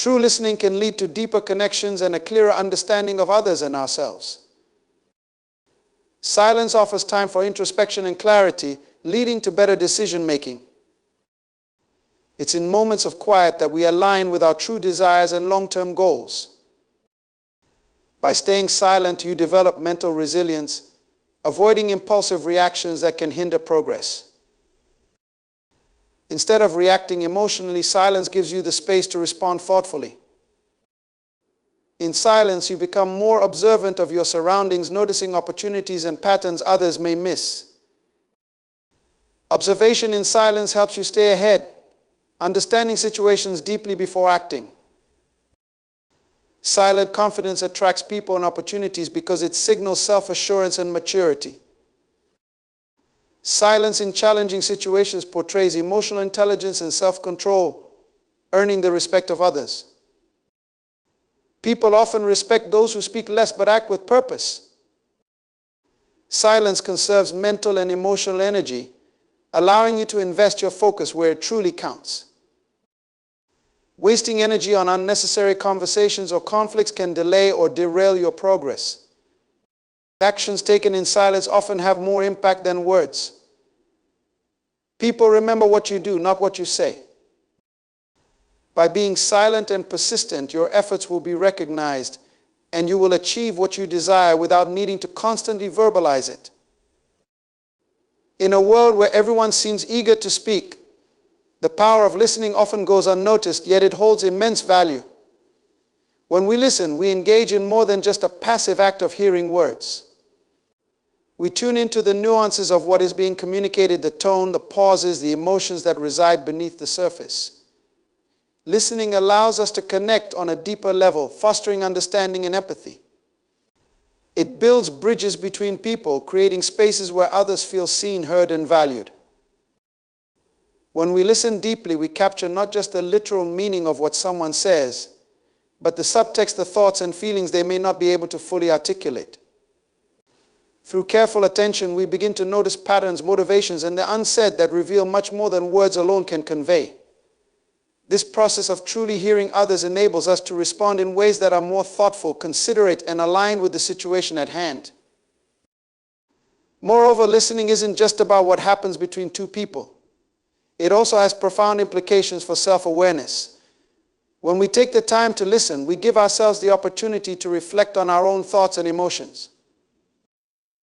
True listening can lead to deeper connections and a clearer understanding of others and ourselves. Silence offers time for introspection and clarity, leading to better decision-making. It's in moments of quiet that we align with our true desires and long-term goals. By staying silent, you develop mental resilience, avoiding impulsive reactions that can hinder progress. Instead of reacting emotionally, silence gives you the space to respond thoughtfully. In silence, you become more observant of your surroundings, noticing opportunities and patterns others may miss. Observation in silence helps you stay ahead, understanding situations deeply before acting. Silent confidence attracts people and opportunities because it signals self-assurance and maturity. Silence in challenging situations portrays emotional intelligence and self-control, earning the respect of others. People often respect those who speak less but act with purpose. Silence conserves mental and emotional energy, allowing you to invest your focus where it truly counts. Wasting energy on unnecessary conversations or conflicts can delay or derail your progress. Actions taken in silence often have more impact than words. People remember what you do, not what you say. By being silent and persistent, your efforts will be recognized, and you will achieve what you desire without needing to constantly verbalize it. In a world where everyone seems eager to speak, the power of listening often goes unnoticed, yet it holds immense value. When we listen, we engage in more than just a passive act of hearing words. We tune into the nuances of what is being communicated, the tone, the pauses, the emotions that reside beneath the surface. Listening allows us to connect on a deeper level, fostering understanding and empathy. It builds bridges between people, creating spaces where others feel seen, heard, and valued. When we listen deeply, we capture not just the literal meaning of what someone says, but the subtext, the thoughts and feelings they may not be able to fully articulate. Through careful attention, we begin to notice patterns, motivations, and the unsaid that reveal much more than words alone can convey. This process of truly hearing others enables us to respond in ways that are more thoughtful, considerate, and aligned with the situation at hand. Moreover, listening isn't just about what happens between two people. It also has profound implications for self-awareness. When we take the time to listen, we give ourselves the opportunity to reflect on our own thoughts and emotions.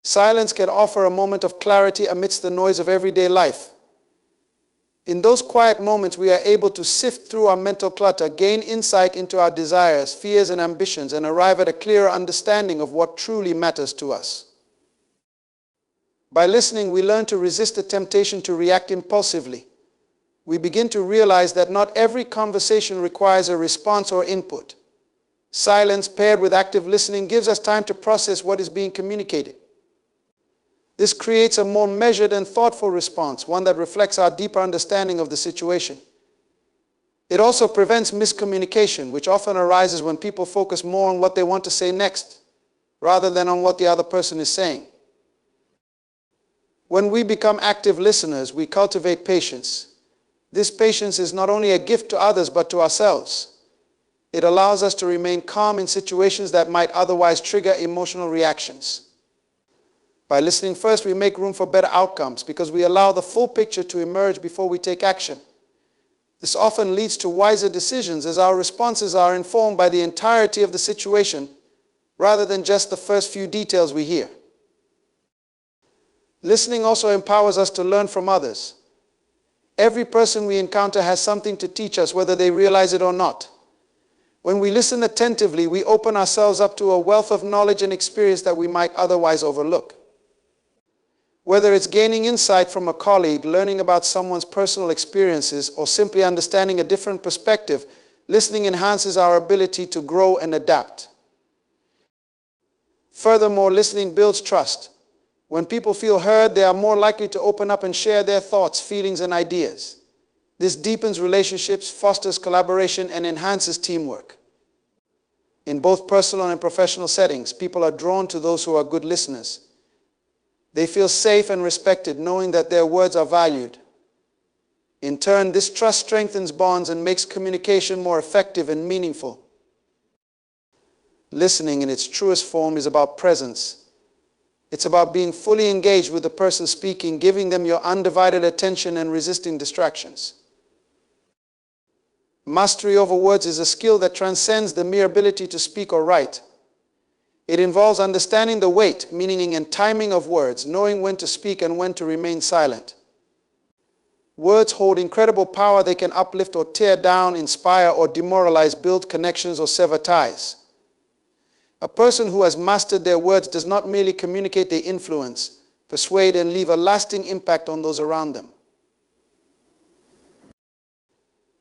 Silence can offer a moment of clarity amidst the noise of everyday life. In those quiet moments, we are able to sift through our mental clutter, gain insight into our desires, fears, and ambitions, and arrive at a clearer understanding of what truly matters to us. By listening, we learn to resist the temptation to react impulsively. We begin to realize that not every conversation requires a response or input. Silence paired with active listening gives us time to process what is being communicated. This creates a more measured and thoughtful response, one that reflects our deeper understanding of the situation. It also prevents miscommunication, which often arises when people focus more on what they want to say next, rather than on what the other person is saying. When we become active listeners, we cultivate patience. This patience is not only a gift to others, but to ourselves. It allows us to remain calm in situations that might otherwise trigger emotional reactions. By listening first, we make room for better outcomes because we allow the full picture to emerge before we take action. This often leads to wiser decisions as our responses are informed by the entirety of the situation rather than just the first few details we hear. Listening also empowers us to learn from others. Every person we encounter has something to teach us, whether they realize it or not. When we listen attentively, we open ourselves up to a wealth of knowledge and experience that we might otherwise overlook. Whether it's gaining insight from a colleague, learning about someone's personal experiences, or simply understanding a different perspective, listening enhances our ability to grow and adapt. Furthermore, listening builds trust. When people feel heard, they are more likely to open up and share their thoughts, feelings, and ideas. This deepens relationships, fosters collaboration, and enhances teamwork. In both personal and professional settings, people are drawn to those who are good listeners. They feel safe and respected, knowing that their words are valued. In turn, this trust strengthens bonds and makes communication more effective and meaningful. Listening in its truest form is about presence. It's about being fully engaged with the person speaking, giving them your undivided attention and resisting distractions. Mastery over words is a skill that transcends the mere ability to speak or write. It involves understanding the weight, meaning and timing of words, knowing when to speak and when to remain silent. Words hold incredible power. They can uplift or tear down, inspire or demoralize, build connections or sever ties. A person who has mastered their words does not merely communicate, they influence, persuade, and leave a lasting impact on those around them.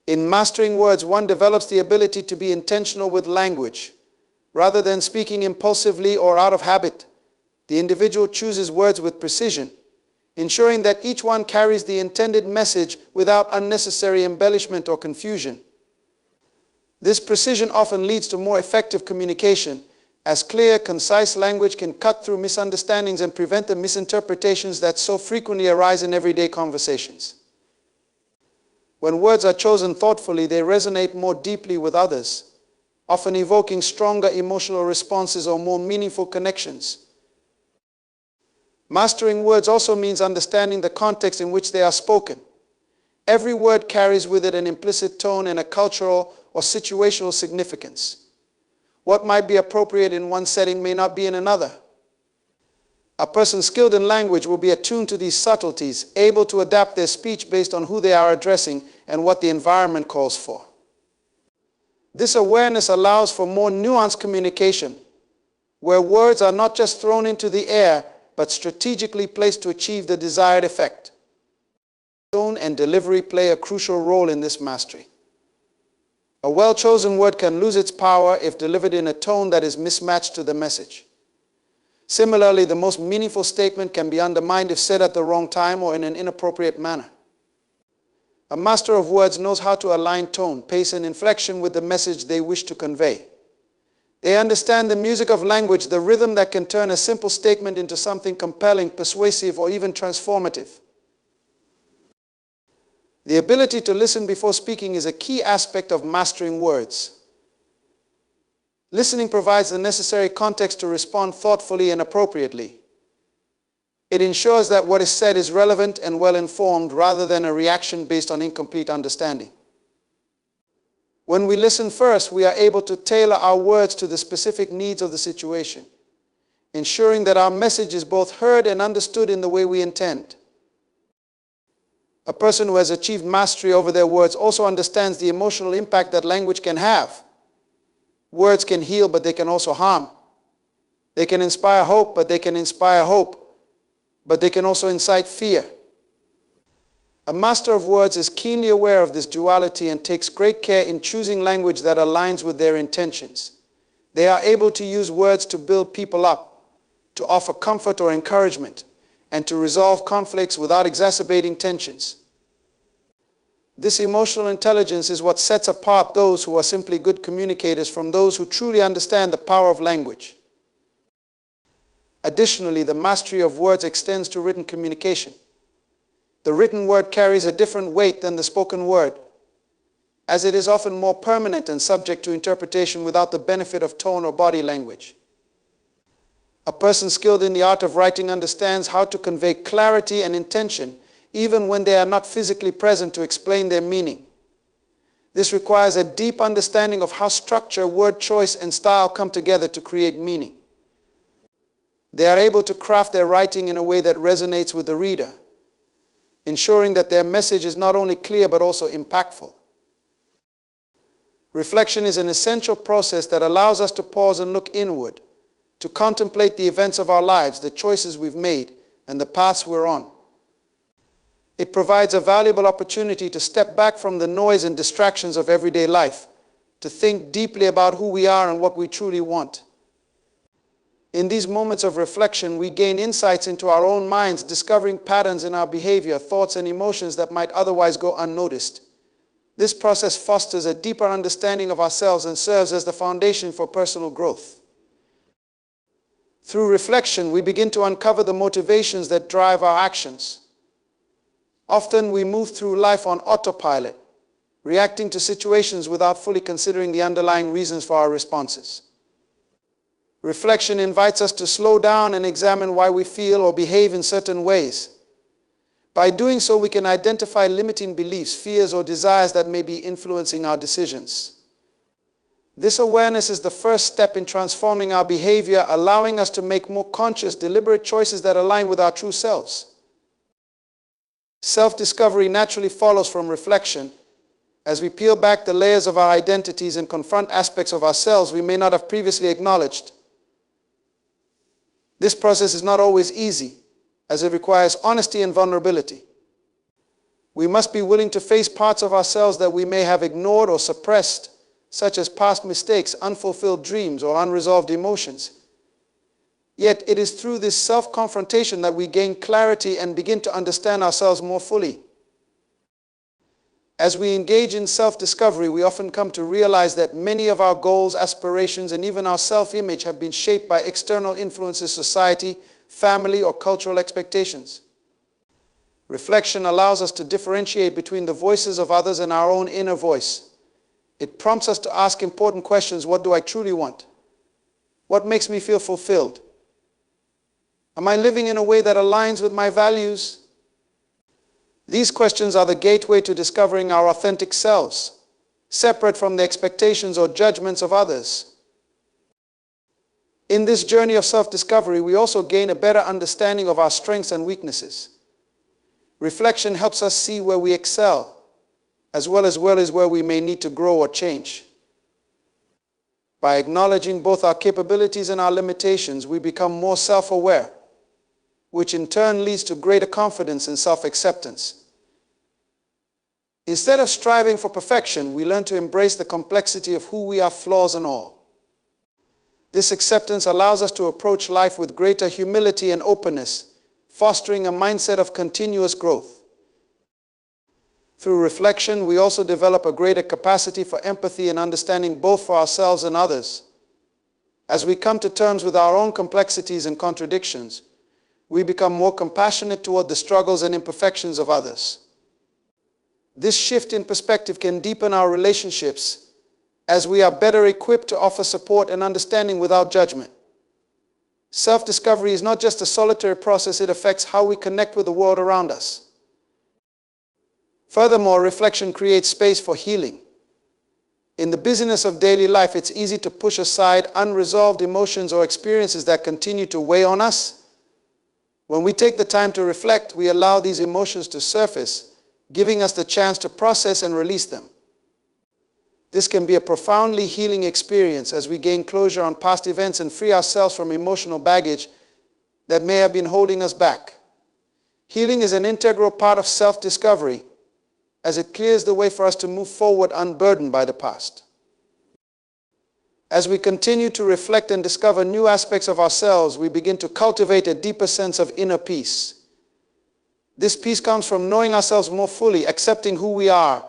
In mastering words, one develops the ability to be intentional with language. Rather than speaking impulsively or out of habit, the individual chooses words with precision, ensuring that each one carries the intended message without unnecessary embellishment or confusion. This precision often leads to more effective communication, as clear, concise language can cut through misunderstandings and prevent the misinterpretations that so frequently arise in everyday conversations. When words are chosen thoughtfully, they resonate more deeply with others, often evoking stronger emotional responses or more meaningful connections. Mastering words also means understanding the context in which they are spoken. Every word carries with it an implicit tone and a cultural or situational significance. What might be appropriate in one setting may not be in another. A person skilled in language will be attuned to these subtleties, able to adapt their speech based on who they are addressing and what the environment calls for. This awareness allows for more nuanced communication, where words are not just thrown into the air, but strategically placed to achieve the desired effect. Tone and delivery play a crucial role in this mastery. A well-chosen word can lose its power if delivered in a tone that is mismatched to the message. Similarly, the most meaningful statement can be undermined if said at the wrong time or in an inappropriate manner. A master of words knows how to align tone, pace, and inflection with the message they wish to convey. They understand the music of language, the rhythm that can turn a simple statement into something compelling, persuasive, or even transformative. The ability to listen before speaking is a key aspect of mastering words. Listening provides the necessary context to respond thoughtfully and appropriately. It ensures that what is said is relevant and well-informed rather than a reaction based on incomplete understanding. When we listen first, we are able to tailor our words to the specific needs of the situation, ensuring that our message is both heard and understood in the way we intend. A person who has achieved mastery over their words also understands the emotional impact that language can have. Words can heal, but they can also harm. They can inspire hope, but they can also incite fear. A master of words is keenly aware of this duality and takes great care in choosing language that aligns with their intentions. They are able to use words to build people up, to offer comfort or encouragement, and to resolve conflicts without exacerbating tensions. This emotional intelligence is what sets apart those who are simply good communicators from those who truly understand the power of language. Additionally, the mastery of words extends to written communication. The written word carries a different weight than the spoken word, as it is often more permanent and subject to interpretation without the benefit of tone or body language. A person skilled in the art of writing understands how to convey clarity and intention even when they are not physically present to explain their meaning. This requires a deep understanding of how structure, word choice, and style come together to create meaning. They are able to craft their writing in a way that resonates with the reader, ensuring that their message is not only clear but also impactful. Reflection is an essential process that allows us to pause and look inward, to contemplate the events of our lives, the choices we've made, and the paths we're on. It provides a valuable opportunity to step back from the noise and distractions of everyday life, to think deeply about who we are and what we truly want. In these moments of reflection, we gain insights into our own minds, discovering patterns in our behavior, thoughts, and emotions that might otherwise go unnoticed. This process fosters a deeper understanding of ourselves and serves as the foundation for personal growth. Through reflection, we begin to uncover the motivations that drive our actions. Often we move through life on autopilot, reacting to situations without fully considering the underlying reasons for our responses. Reflection invites us to slow down and examine why we feel or behave in certain ways. By doing so, we can identify limiting beliefs, fears, or desires that may be influencing our decisions. This awareness is the first step in transforming our behavior, allowing us to make more conscious, deliberate choices that align with our true selves. Self-discovery naturally follows from reflection. As we peel back the layers of our identities and confront aspects of ourselves we may not have previously acknowledged. This process is not always easy, as it requires honesty and vulnerability. We must be willing to face parts of ourselves that we may have ignored or suppressed, such as past mistakes, unfulfilled dreams, or unresolved emotions. Yet it is through this self-confrontation that we gain clarity and begin to understand ourselves more fully. As we engage in self-discovery, we often come to realize that many of our goals, aspirations, and even our self-image have been shaped by external influences, society, family, or cultural expectations. Reflection allows us to differentiate between the voices of others and our own inner voice. It prompts us to ask important questions. What do I truly want? What makes me feel fulfilled? Am I living in a way that aligns with my values? These questions are the gateway to discovering our authentic selves, separate from the expectations or judgments of others. In this journey of self-discovery, we also gain a better understanding of our strengths and weaknesses. Reflection helps us see where we excel, as well as where we may need to grow or change. By acknowledging both our capabilities and our limitations, we become more self-aware, which in turn leads to greater confidence and self-acceptance. Instead of striving for perfection, we learn to embrace the complexity of who we are, flaws and all. This acceptance allows us to approach life with greater humility and openness, fostering a mindset of continuous growth. Through reflection, we also develop a greater capacity for empathy and understanding, both for ourselves and others. As we come to terms with our own complexities and contradictions, we become more compassionate toward the struggles and imperfections of others. This shift in perspective can deepen our relationships, as we are better equipped to offer support and understanding without judgment. Self-discovery is not just a solitary process, it affects how we connect with the world around us. Furthermore, reflection creates space for healing. In the busyness of daily life, it's easy to push aside unresolved emotions or experiences that continue to weigh on us. When we take the time to reflect, we allow these emotions to surface, giving us the chance to process and release them. This can be a profoundly healing experience as we gain closure on past events and free ourselves from emotional baggage that may have been holding us back. Healing is an integral part of self-discovery, as it clears the way for us to move forward unburdened by the past. As we continue to reflect and discover new aspects of ourselves, we begin to cultivate a deeper sense of inner peace. This peace comes from knowing ourselves more fully, accepting who we are,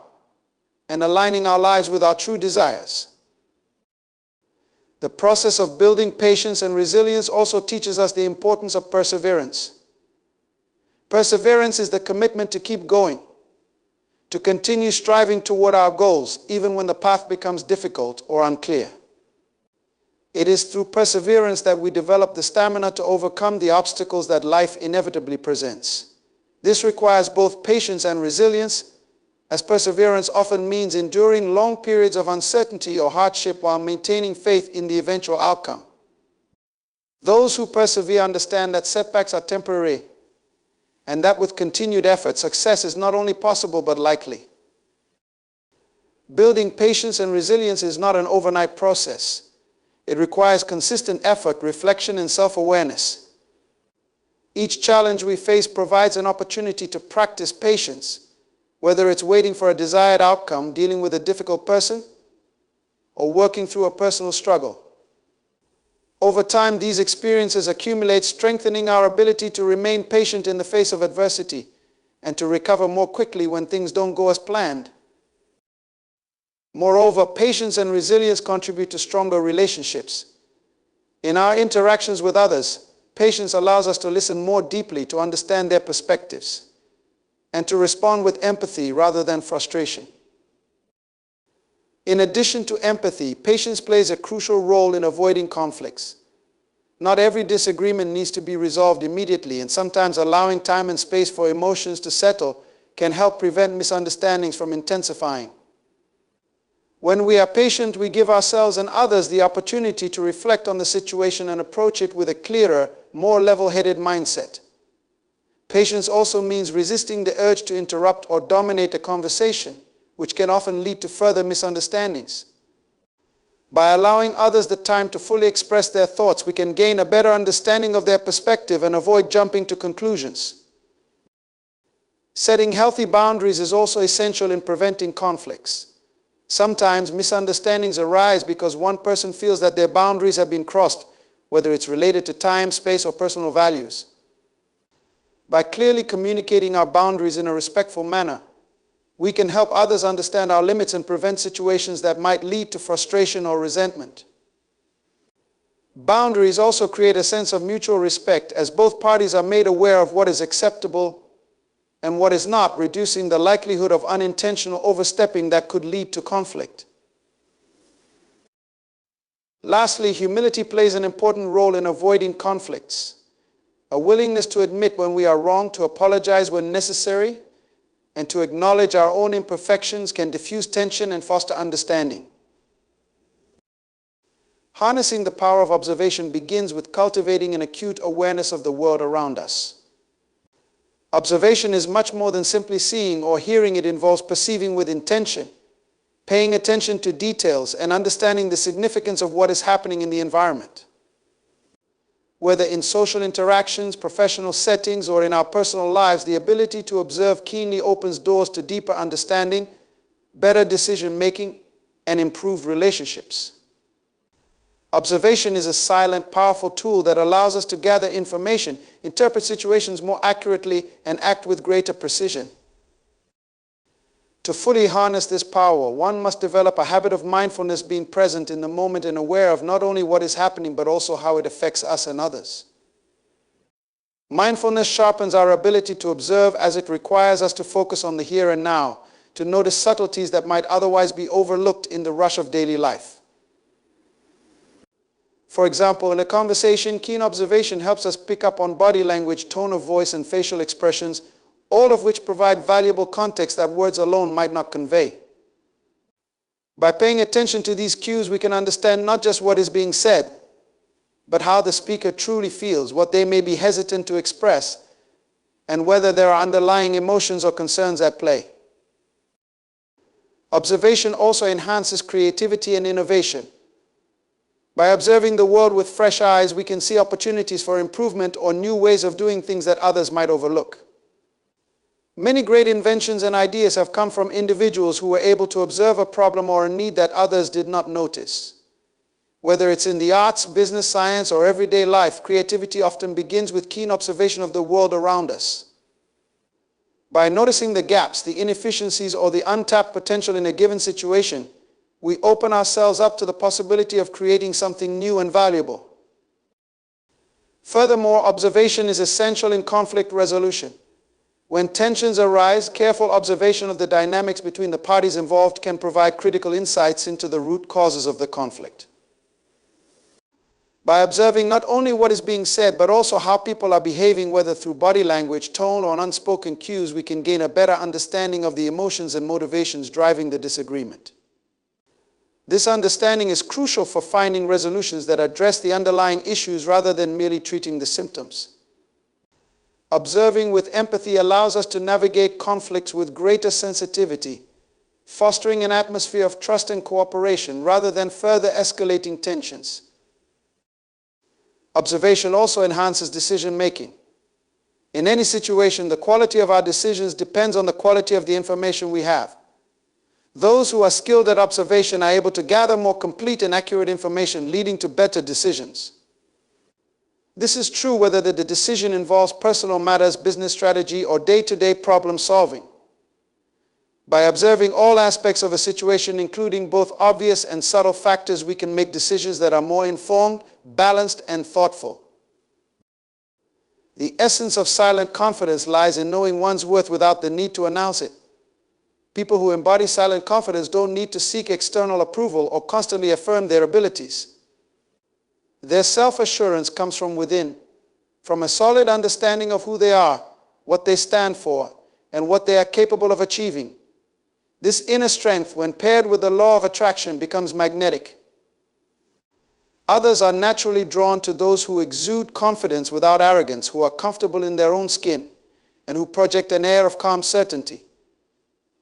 and aligning our lives with our true desires. The process of building patience and resilience also teaches us the importance of perseverance. Perseverance is the commitment to keep going, to continue striving toward our goals, even when the path becomes difficult or unclear. It is through perseverance that we develop the stamina to overcome the obstacles that life inevitably presents. This requires both patience and resilience, as perseverance often means enduring long periods of uncertainty or hardship while maintaining faith in the eventual outcome. Those who persevere understand that setbacks are temporary, and that with continued effort, success is not only possible but likely. Building patience and resilience is not an overnight process. It requires consistent effort, reflection, and self-awareness. Each challenge we face provides an opportunity to practice patience, whether it's waiting for a desired outcome, dealing with a difficult person, or working through a personal struggle. Over time, these experiences accumulate, strengthening our ability to remain patient in the face of adversity and to recover more quickly when things don't go as planned. Moreover, patience and resilience contribute to stronger relationships. In our interactions with others, patience allows us to listen more deeply, to understand their perspectives, and to respond with empathy rather than frustration. In addition to empathy, patience plays a crucial role in avoiding conflicts. Not every disagreement needs to be resolved immediately, and sometimes allowing time and space for emotions to settle can help prevent misunderstandings from intensifying. When we are patient, we give ourselves and others the opportunity to reflect on the situation and approach it with a clearer, more level-headed mindset. Patience also means resisting the urge to interrupt or dominate a conversation, which can often lead to further misunderstandings. By allowing others the time to fully express their thoughts, we can gain a better understanding of their perspective and avoid jumping to conclusions. Setting healthy boundaries is also essential in preventing conflicts. Sometimes misunderstandings arise because one person feels that their boundaries have been crossed, whether it's related to time, space, or personal values. By clearly communicating our boundaries in a respectful manner, we can help others understand our limits and prevent situations that might lead to frustration or resentment. Boundaries also create a sense of mutual respect as both parties are made aware of what is acceptable and what is not, reducing the likelihood of unintentional overstepping that could lead to conflict. Lastly, humility plays an important role in avoiding conflicts. A willingness to admit when we are wrong, to apologize when necessary, and to acknowledge our own imperfections can diffuse tension and foster understanding. Harnessing the power of observation begins with cultivating an acute awareness of the world around us. Observation is much more than simply seeing or hearing. It involves perceiving with intention, paying attention to details, and understanding the significance of what is happening in the environment. Whether in social interactions, professional settings, or in our personal lives, the ability to observe keenly opens doors to deeper understanding, better decision-making, and improved relationships. Observation is a silent, powerful tool that allows us to gather information, interpret situations more accurately, and act with greater precision. To fully harness this power, one must develop a habit of mindfulness, being present in the moment and aware of not only what is happening, but also how it affects us and others. Mindfulness sharpens our ability to observe, as it requires us to focus on the here and now, to notice subtleties that might otherwise be overlooked in the rush of daily life. For example, in a conversation, keen observation helps us pick up on body language, tone of voice, and facial expressions, all of which provide valuable context that words alone might not convey. By paying attention to these cues, we can understand not just what is being said, but how the speaker truly feels, what they may be hesitant to express, and whether there are underlying emotions or concerns at play. Observation also enhances creativity and innovation. By observing the world with fresh eyes, we can see opportunities for improvement or new ways of doing things that others might overlook. Many great inventions and ideas have come from individuals who were able to observe a problem or a need that others did not notice. Whether it's in the arts, business, science, or everyday life, creativity often begins with keen observation of the world around us. By noticing the gaps, the inefficiencies, or the untapped potential in a given situation, we open ourselves up to the possibility of creating something new and valuable. Furthermore, observation is essential in conflict resolution. When tensions arise, careful observation of the dynamics between the parties involved can provide critical insights into the root causes of the conflict. By observing not only what is being said, but also how people are behaving, whether through body language, tone, or unspoken cues, we can gain a better understanding of the emotions and motivations driving the disagreement. This understanding is crucial for finding resolutions that address the underlying issues rather than merely treating the symptoms. Observing with empathy allows us to navigate conflicts with greater sensitivity, fostering an atmosphere of trust and cooperation rather than further escalating tensions. Observation also enhances decision-making. In any situation, the quality of our decisions depends on the quality of the information we have. Those who are skilled at observation are able to gather more complete and accurate information, leading to better decisions. This is true whether the decision involves personal matters, business strategy, or day-to-day problem solving. By observing all aspects of a situation, including both obvious and subtle factors, we can make decisions that are more informed, balanced, and thoughtful. The essence of silent confidence lies in knowing one's worth without the need to announce it. People who embody silent confidence don't need to seek external approval or constantly affirm their abilities. Their self-assurance comes from within, from a solid understanding of who they are, what they stand for, and what they are capable of achieving. This inner strength, when paired with the law of attraction, becomes magnetic. Others are naturally drawn to those who exude confidence without arrogance, who are comfortable in their own skin, and who project an air of calm certainty.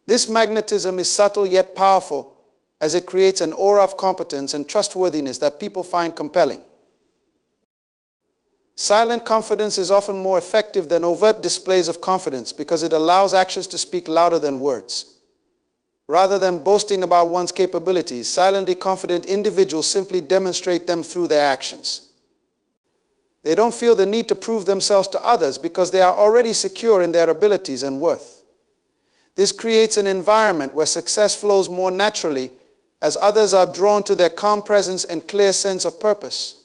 This magnetism is subtle yet powerful, as it creates an aura of competence and trustworthiness that people find compelling. Silent confidence is often more effective than overt displays of confidence because it allows actions to speak louder than words. Rather than boasting about one's capabilities, silently confident individuals simply demonstrate them through their actions. They don't feel the need to prove themselves to others because they are already secure in their abilities and worth. This creates an environment where success flows more naturally as others are drawn to their calm presence and clear sense of purpose.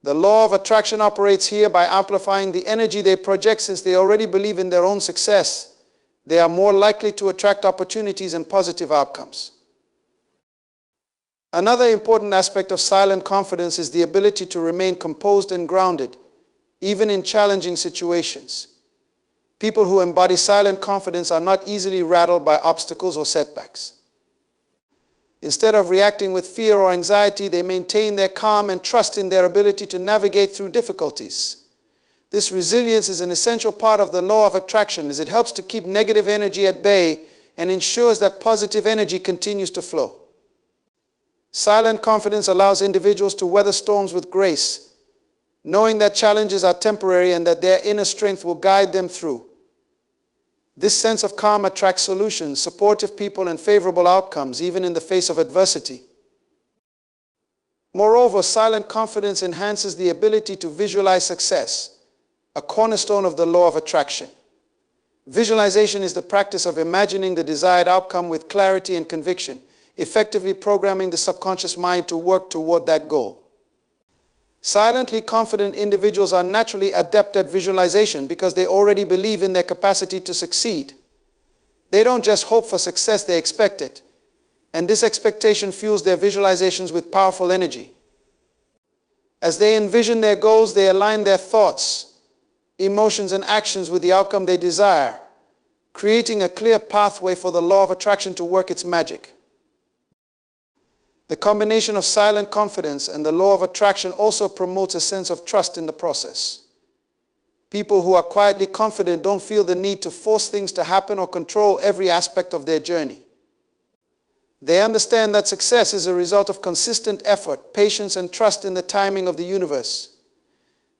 The law of attraction operates here by amplifying the energy they project. Since they already believe in their own success, they are more likely to attract opportunities and positive outcomes. Another important aspect of silent confidence is the ability to remain composed and grounded, even in challenging situations. People who embody silent confidence are not easily rattled by obstacles or setbacks. Instead of reacting with fear or anxiety, they maintain their calm and trust in their ability to navigate through difficulties. This resilience is an essential part of the law of attraction, as it helps to keep negative energy at bay and ensures that positive energy continues to flow. Silent confidence allows individuals to weather storms with grace, knowing that challenges are temporary and that their inner strength will guide them through. This sense of calm attracts solutions, supportive people, and favorable outcomes, even in the face of adversity. Moreover, silent confidence enhances the ability to visualize success, a cornerstone of the law of attraction. Visualization is the practice of imagining the desired outcome with clarity and conviction, effectively programming the subconscious mind to work toward that goal. Silently confident individuals are naturally adept at visualization because they already believe in their capacity to succeed. They don't just hope for success, they expect it. And this expectation fuels their visualizations with powerful energy. As they envision their goals, they align their thoughts, emotions, and actions with the outcome they desire, creating a clear pathway for the law of attraction to work its magic. The combination of silent confidence and the law of attraction also promotes a sense of trust in the process. People who are quietly confident don't feel the need to force things to happen or control every aspect of their journey. They understand that success is a result of consistent effort, patience, and trust in the timing of the universe.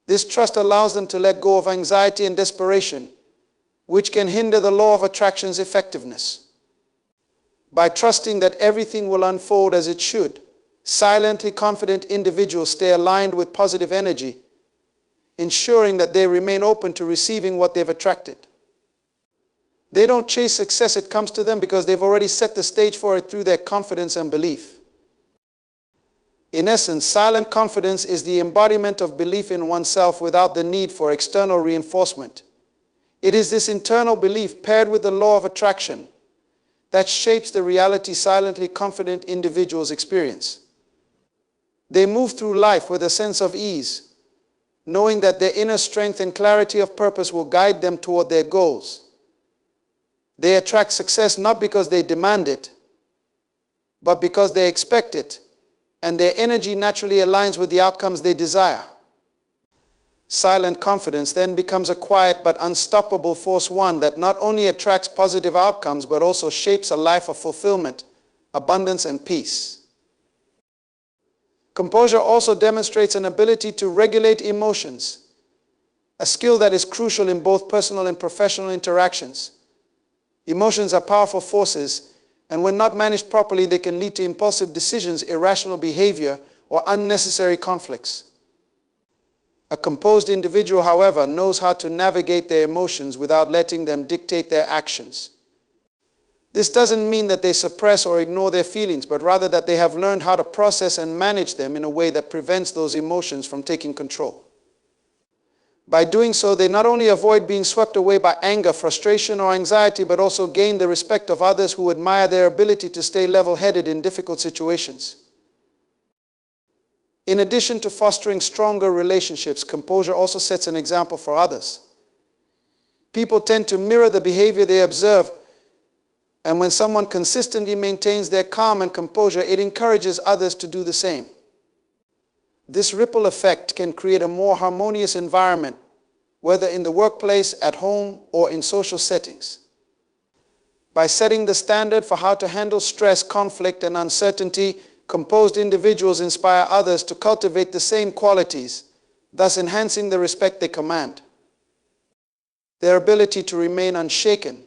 This trust allows them to let go of anxiety and desperation, which can hinder the law of attraction's effectiveness. By trusting that everything will unfold as it should, silently confident individuals stay aligned with positive energy, ensuring that they remain open to receiving what they've attracted. They don't chase success, it comes to them because they've already set the stage for it through their confidence and belief. In essence, silent confidence is the embodiment of belief in oneself without the need for external reinforcement. It is this internal belief paired with the law of attraction that shapes the reality silently confident individuals experience. They move through life with a sense of ease, knowing that their inner strength and clarity of purpose will guide them toward their goals. They attract success not because they demand it, but because they expect it, and their energy naturally aligns with the outcomes they desire. Silent confidence then becomes a quiet but unstoppable force, one that not only attracts positive outcomes but also shapes a life of fulfillment, abundance, and peace. Composure also demonstrates an ability to regulate emotions, a skill that is crucial in both personal and professional interactions. Emotions are powerful forces, and when not managed properly, they can lead to impulsive decisions, irrational behavior, or unnecessary conflicts. A composed individual, however, knows how to navigate their emotions without letting them dictate their actions. This doesn't mean that they suppress or ignore their feelings, but rather that they have learned how to process and manage them in a way that prevents those emotions from taking control. By doing so, they not only avoid being swept away by anger, frustration, or anxiety, but also gain the respect of others who admire their ability to stay level-headed in difficult situations. In addition to fostering stronger relationships, composure also sets an example for others. People tend to mirror the behavior they observe, and when someone consistently maintains their calm and composure, it encourages others to do the same. This ripple effect can create a more harmonious environment, whether in the workplace, at home, or in social settings. By setting the standard for how to handle stress, conflict, and uncertainty, composed individuals inspire others to cultivate the same qualities, thus enhancing the respect they command. Their ability to remain unshaken,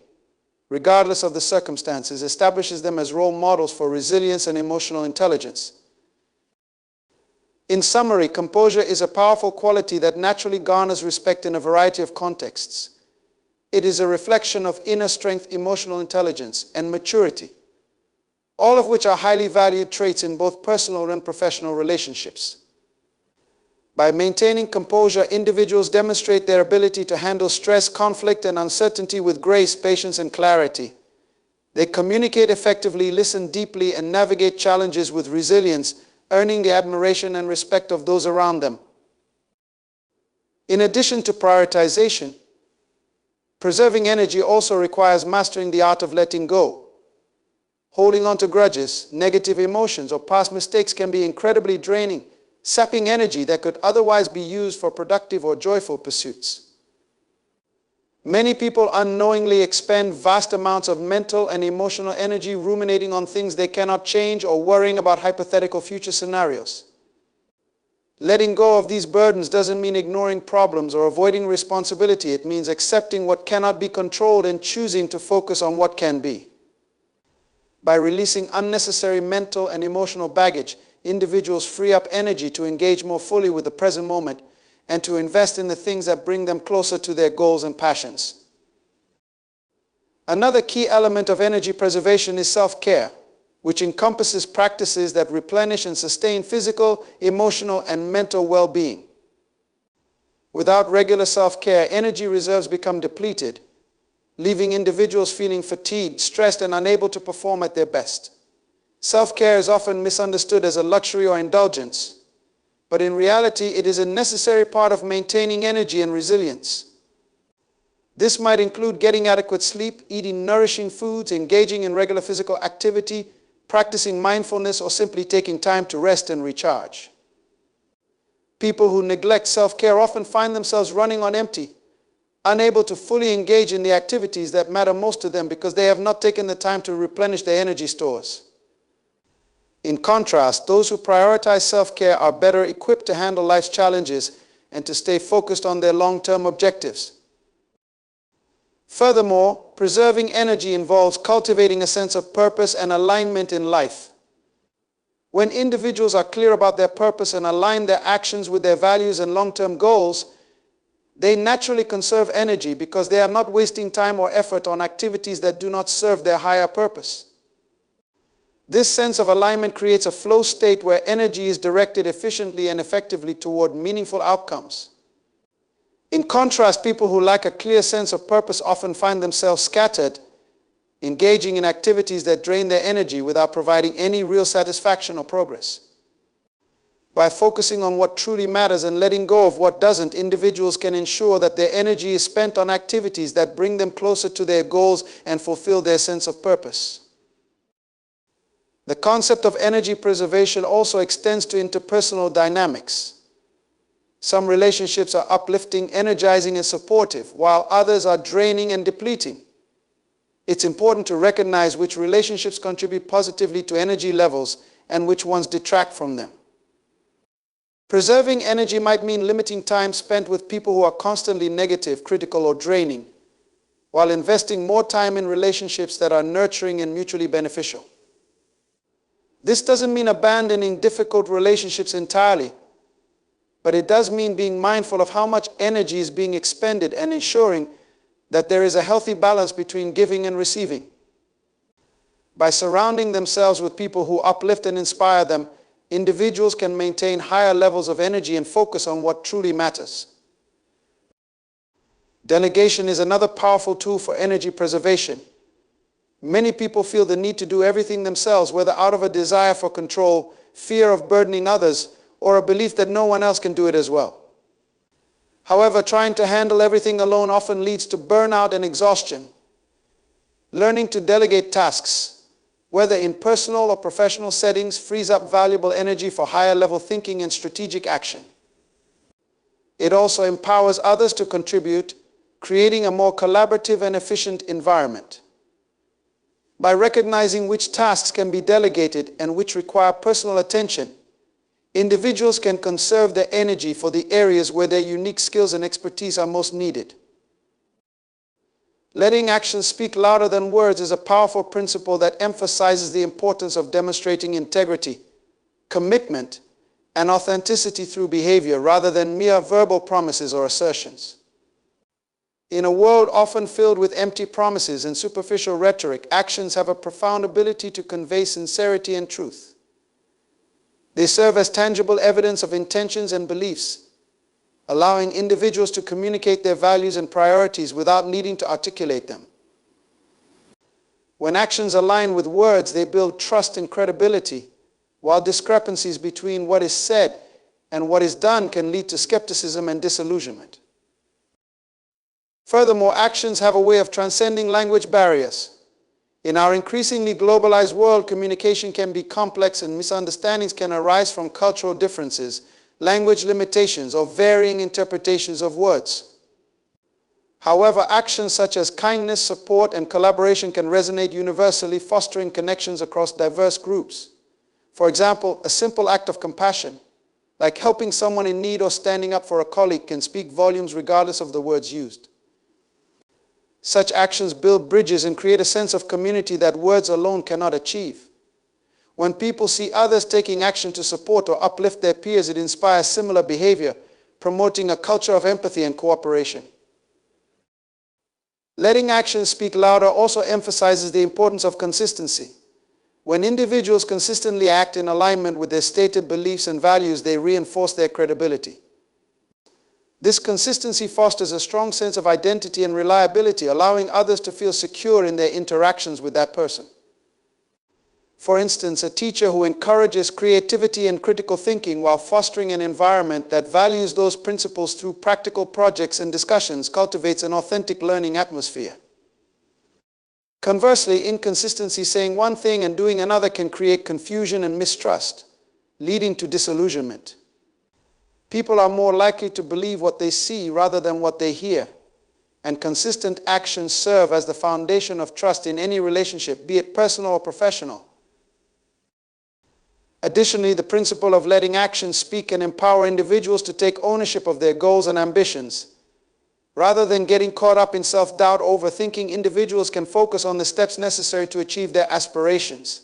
regardless of the circumstances, establishes them as role models for resilience and emotional intelligence. In summary, composure is a powerful quality that naturally garners respect in a variety of contexts. It is a reflection of inner strength, emotional intelligence, and maturity, all of which are highly valued traits in both personal and professional relationships. By maintaining composure, individuals demonstrate their ability to handle stress, conflict, and uncertainty with grace, patience, and clarity. They communicate effectively, listen deeply, and navigate challenges with resilience, earning the admiration and respect of those around them. In addition to prioritization, preserving energy also requires mastering the art of letting go. Holding on to grudges, negative emotions, or past mistakes can be incredibly draining, sapping energy that could otherwise be used for productive or joyful pursuits. Many people unknowingly expend vast amounts of mental and emotional energy ruminating on things they cannot change or worrying about hypothetical future scenarios. Letting go of these burdens doesn't mean ignoring problems or avoiding responsibility. It means accepting what cannot be controlled and choosing to focus on what can be. By releasing unnecessary mental and emotional baggage, individuals free up energy to engage more fully with the present moment and to invest in the things that bring them closer to their goals and passions. Another key element of energy preservation is self-care, which encompasses practices that replenish and sustain physical, emotional, and mental well-being. Without regular self-care, energy reserves become depleted, leaving individuals feeling fatigued, stressed, and unable to perform at their best. Self-care is often misunderstood as a luxury or indulgence, but in reality, it is a necessary part of maintaining energy and resilience. This might include getting adequate sleep, eating nourishing foods, engaging in regular physical activity, practicing mindfulness, or simply taking time to rest and recharge. People who neglect self-care often find themselves running on empty, unable to fully engage in the activities that matter most to them because they have not taken the time to replenish their energy stores. In contrast, those who prioritize self-care are better equipped to handle life's challenges and to stay focused on their long-term objectives. Furthermore, preserving energy involves cultivating a sense of purpose and alignment in life. When individuals are clear about their purpose and align their actions with their values and long-term goals, they naturally conserve energy because they are not wasting time or effort on activities that do not serve their higher purpose. This sense of alignment creates a flow state where energy is directed efficiently and effectively toward meaningful outcomes. In contrast, people who lack a clear sense of purpose often find themselves scattered, engaging in activities that drain their energy without providing any real satisfaction or progress. By focusing on what truly matters and letting go of what doesn't, individuals can ensure that their energy is spent on activities that bring them closer to their goals and fulfill their sense of purpose. The concept of energy preservation also extends to interpersonal dynamics. Some relationships are uplifting, energizing, and supportive, while others are draining and depleting. It's important to recognize which relationships contribute positively to energy levels and which ones detract from them. Preserving energy might mean limiting time spent with people who are constantly negative, critical, or draining, while investing more time in relationships that are nurturing and mutually beneficial. This doesn't mean abandoning difficult relationships entirely, but it does mean being mindful of how much energy is being expended and ensuring that there is a healthy balance between giving and receiving. By surrounding themselves with people who uplift and inspire them, individuals can maintain higher levels of energy and focus on what truly matters. Delegation is another powerful tool for energy preservation. Many people feel the need to do everything themselves, whether out of a desire for control, fear of burdening others, or a belief that no one else can do it as well. However, trying to handle everything alone often leads to burnout and exhaustion. Learning to delegate tasks, whether in personal or professional settings, frees up valuable energy for higher level thinking and strategic action. It also empowers others to contribute, creating a more collaborative and efficient environment. By recognizing which tasks can be delegated and which require personal attention, individuals can conserve their energy for the areas where their unique skills and expertise are most needed. Letting actions speak louder than words is a powerful principle that emphasizes the importance of demonstrating integrity, commitment, and authenticity through behavior rather than mere verbal promises or assertions. In a world often filled with empty promises and superficial rhetoric, actions have a profound ability to convey sincerity and truth. They serve as tangible evidence of intentions and beliefs, allowing individuals to communicate their values and priorities without needing to articulate them. When actions align with words, they build trust and credibility, while discrepancies between what is said and what is done can lead to skepticism and disillusionment. Furthermore, actions have a way of transcending language barriers. In our increasingly globalized world, communication can be complex and misunderstandings can arise from cultural differences, language limitations, or varying interpretations of words. However, actions such as kindness, support, and collaboration can resonate universally, fostering connections across diverse groups. For example, a simple act of compassion, like helping someone in need or standing up for a colleague, can speak volumes regardless of the words used. Such actions build bridges and create a sense of community that words alone cannot achieve. When people see others taking action to support or uplift their peers, it inspires similar behavior, promoting a culture of empathy and cooperation. Letting actions speak louder also emphasizes the importance of consistency. When individuals consistently act in alignment with their stated beliefs and values, they reinforce their credibility. This consistency fosters a strong sense of identity and reliability, allowing others to feel secure in their interactions with that person. For instance, a teacher who encourages creativity and critical thinking while fostering an environment that values those principles through practical projects and discussions cultivates an authentic learning atmosphere. Conversely, inconsistency, saying one thing and doing another, can create confusion and mistrust, leading to disillusionment. People are more likely to believe what they see rather than what they hear, and consistent actions serve as the foundation of trust in any relationship, be it personal or professional. Additionally, the principle of letting actions speak can empower individuals to take ownership of their goals and ambitions. Rather than getting caught up in self-doubt or overthinking, individuals can focus on the steps necessary to achieve their aspirations.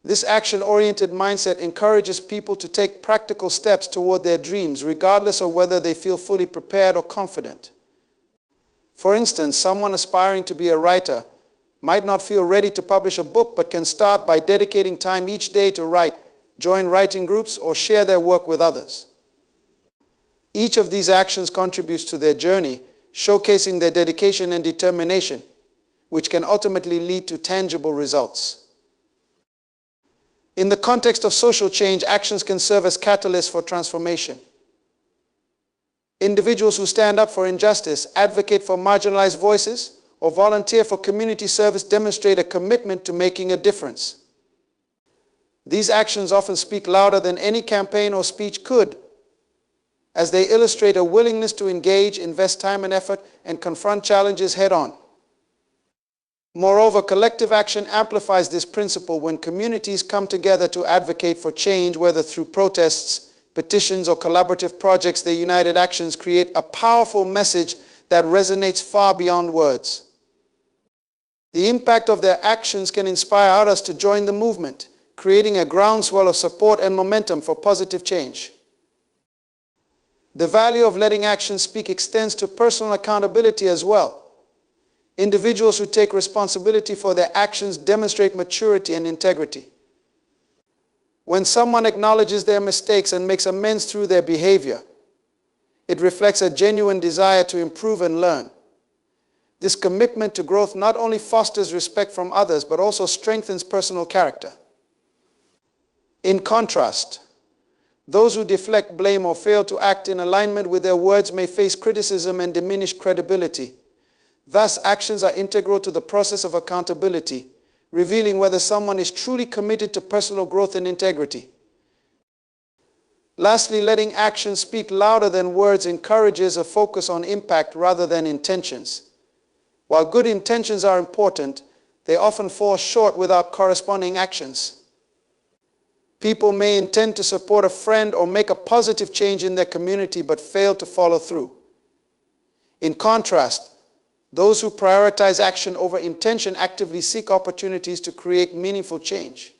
This action-oriented mindset encourages people to take practical steps toward their dreams, regardless of whether they feel fully prepared or confident. For instance, someone aspiring to be a writer might not feel ready to publish a book, but can start by dedicating time each day to write, join writing groups, or share their work with others. Each of these actions contributes to their journey, showcasing their dedication and determination, which can ultimately lead to tangible results. In the context of social change, actions can serve as catalysts for transformation. Individuals who stand up for injustice, advocate for marginalized voices, or volunteer for community service demonstrate a commitment to making a difference. These actions often speak louder than any campaign or speech could, as they illustrate a willingness to engage, invest time and effort, and confront challenges head-on. Moreover, collective action amplifies this principle when communities come together to advocate for change, whether through protests, petitions, or collaborative projects. Their united actions create a powerful message that resonates far beyond words. The impact of their actions can inspire others to join the movement, creating a groundswell of support and momentum for positive change. The value of letting actions speak extends to personal accountability as well. Individuals who take responsibility for their actions demonstrate maturity and integrity. When someone acknowledges their mistakes and makes amends through their behavior, It reflects a genuine desire to improve and learn. This commitment to growth not only fosters respect from others, but also strengthens personal character. In contrast, those who deflect blame or fail to act in alignment with their words may face criticism and diminished credibility. Thus, actions are integral to the process of accountability, revealing whether someone is truly committed to personal growth and integrity. Lastly, letting actions speak louder than words encourages a focus on impact rather than intentions. While good intentions are important, they often fall short without corresponding actions. People may intend to support a friend or make a positive change in their community but fail to follow through. In contrast, those who prioritize action over intention actively seek opportunities to create meaningful change.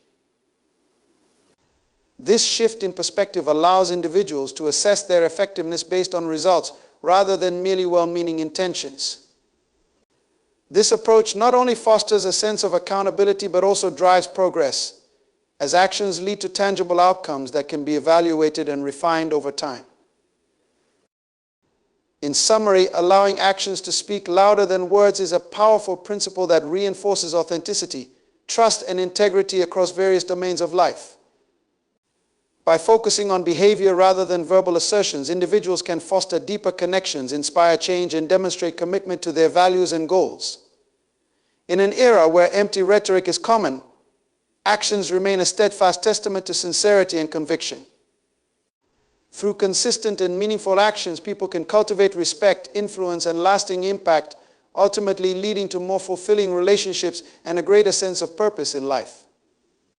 This shift in perspective allows individuals to assess their effectiveness based on results rather than merely well-meaning intentions. This approach not only fosters a sense of accountability but also drives progress, as actions lead to tangible outcomes that can be evaluated and refined over time. In summary, allowing actions to speak louder than words is a powerful principle that reinforces authenticity, trust, and integrity across various domains of life. By focusing on behavior rather than verbal assertions, individuals can foster deeper connections, inspire change, and demonstrate commitment to their values and goals. In an era where empty rhetoric is common, actions remain a steadfast testament to sincerity and conviction. Through consistent and meaningful actions, people can cultivate respect, influence, and lasting impact, ultimately leading to more fulfilling relationships and a greater sense of purpose in life.